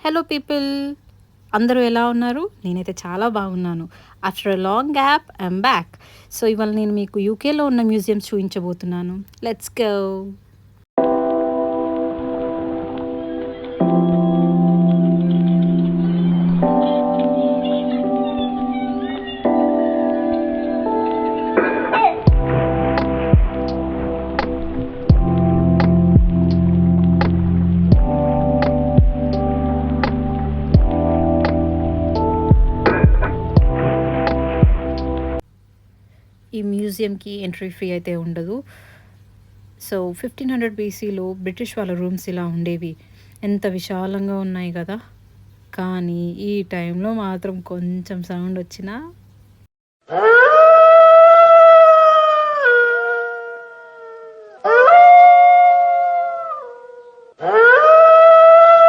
Hello people, అందరూ ఎలా ఉన్నారు? నేనైతే చాలా బాగున్నాను. After a long gap I'm back. So ఇవాళ నేను మీకు యూకేలో ఉన్న మ్యూజియంస్ చూపించబోతున్నాను. Let's go. ఈ మ్యూజియంకి ఎంట్రీ ఫీ అయితే ఉండదు. సో 1500 బీసీలో బ్రిటిష్ వాళ్ళ రూమ్స్ ఇలా ఉండేవి. ఎంత విశాలంగా ఉన్నాయి కదా. కానీ ఈ టైంలో మాత్రం కొంచెం సౌండ్ వచ్చినా